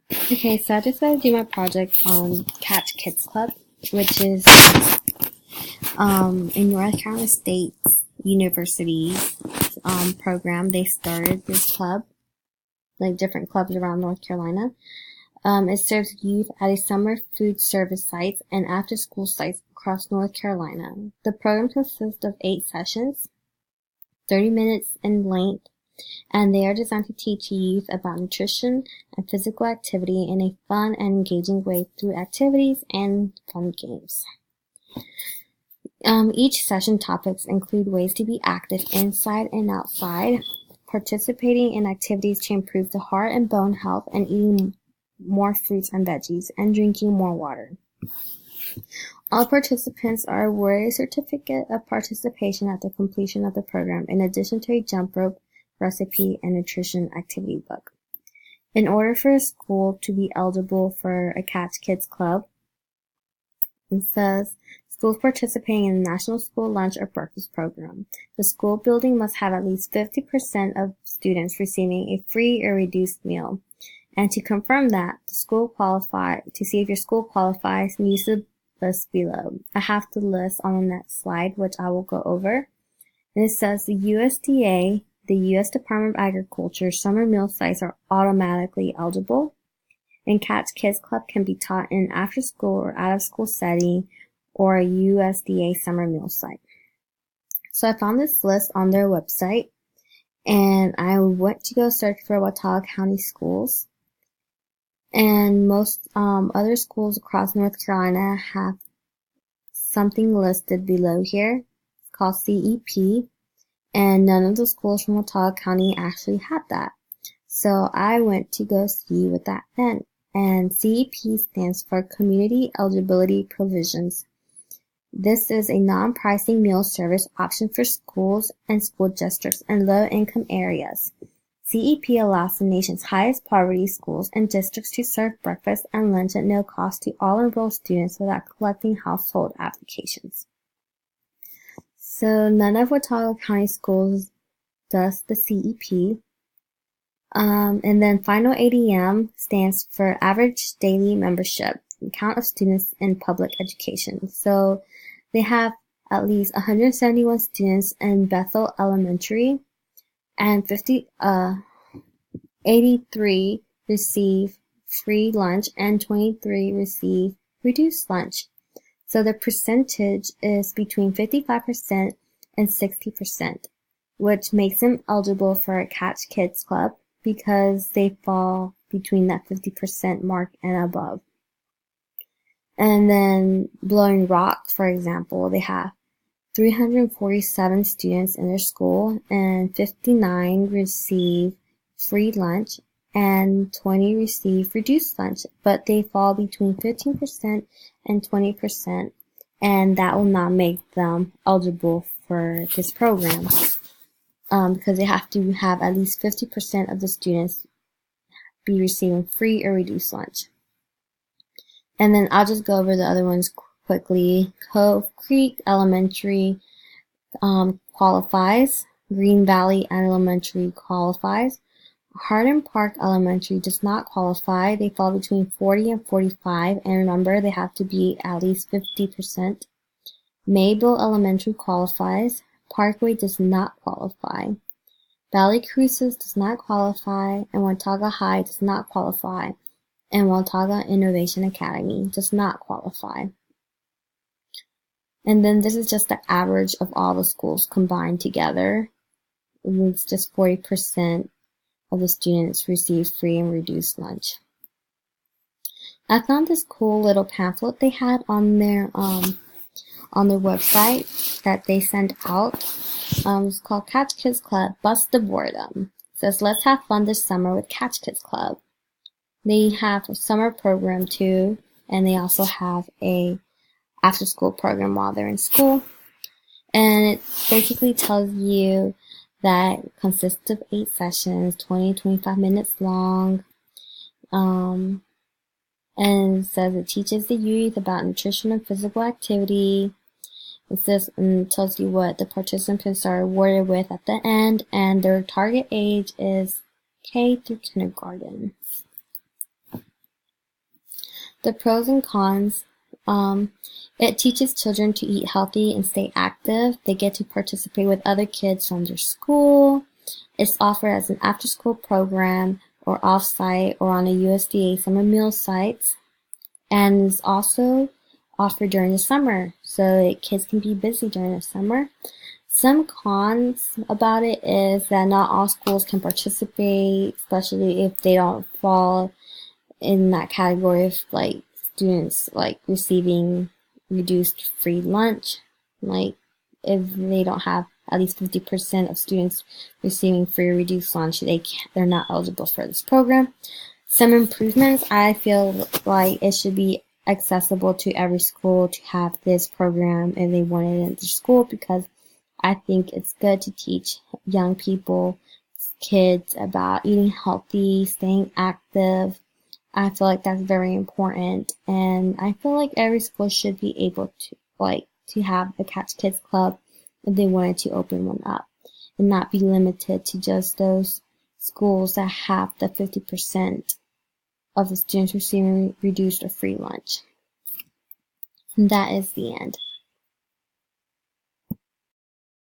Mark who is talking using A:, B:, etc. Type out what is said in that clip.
A: Okay, so I decided to do my project on Catch Kids Club, which is in North Carolina State University's program. They started this club, like different clubs around North Carolina. It serves youth at a summer food service sites and after-school sites across North Carolina. The program consists of 8 sessions, 30 minutes in length, and they are designed to teach youth about nutrition and physical activity in a fun and engaging way through activities and fun games. Each session topics include ways to be active inside and outside, participating in activities to improve the heart and bone health, and eating more fruits and veggies, and drinking more water. All participants are awarded a certificate of participation at the completion of the program, in addition to a jump rope, recipe, and nutrition activity book. In order for a school to be eligible for a Catch Kids Club, it says schools participating in the National School Lunch or Breakfast Program. The school building must have at least 50% of students receiving a free or reduced meal. And to confirm that, to see if your school qualifies, use the list below. I have the list on the next slide, which I will go over. And it says the USDA, the U.S. Department of Agriculture, summer meal sites are automatically eligible. And Catch Kids Club can be taught in an after-school or out-of-school setting or a USDA summer meal site. So I found this list on their website, and I went to go search for Watauga County schools. And most other schools across North Carolina have something listed below here. It's called CEP, and none of the schools from Watauga County actually had that. So I went to go see what that meant. And CEP stands for Community Eligibility Provisions. This is a non-pricing meal service option for schools and school districts in low-income areas. CEP allows the nation's highest poverty schools and districts to serve breakfast and lunch at no cost to all enrolled students without collecting household applications. So none of Watauga County schools does the CEP. And then final ADM stands for Average Daily Membership, count of students in public education. So they have at least 171 students in Bethel Elementary, and 83 receive free lunch and 23 receive reduced lunch. So the percentage is between 55% and 60%, which makes them eligible for a Catch Kids Club because they fall between that 50% mark and above. And then Blowing Rock, for example, they have 347 students in their school, and 59 receive free lunch and 20 receive reduced lunch, but they fall between 15% and 20%, and that will not make them eligible for this program because they have to have at least 50% of the students be receiving free or reduced lunch. And then I'll just go over the other ones quickly. Cove Creek Elementary qualifies. Green Valley Elementary qualifies. Hardin Park Elementary does not qualify. They fall between 40 and 45, and remember, they have to be at least 50%. Mabel Elementary qualifies. Parkway does not qualify. Valley Cruces does not qualify, and Watauga High does not qualify. And Watauga Innovation Academy does not qualify. And then this is just the average of all the schools combined together. It's just 40% of the students receive free and reduced lunch. I found this cool little pamphlet they had on their website that they send out. It's called Catch Kids Club, Bust the Boredom. It says, let's have fun this summer with Catch Kids Club. They have a summer program too, and they also have a after-school program while they're in school. And it basically tells you that it consists of 8 sessions, 20-25 minutes long. And it says it teaches the youth about nutrition and physical activity. It says and tells you what the participants are awarded with at the end, and their target age is K through kindergarten. The pros and cons. It teaches children to eat healthy and stay active. They get to participate with other kids from their school. It's offered as an after-school program or off-site or on a USDA summer meal sites. And is also offered during the summer, so kids can be busy during the summer. Some cons about it is that not all schools can participate, especially if they don't fall in that category of like students like receiving reduced free lunch. Like if they don't have at least 50% of students receiving free or reduced lunch, they're not eligible for this program. Some improvements, I feel like it should be accessible to every school to have this program if they want it in their school, because I think it's good to teach young people, kids, about eating healthy, staying active. I feel like that's very important, and I feel like every school should be able to have a Catch Kids Club if they wanted to open one up, and not be limited to just those schools that have the 50% of the students receiving reduced or free lunch. And that is the end.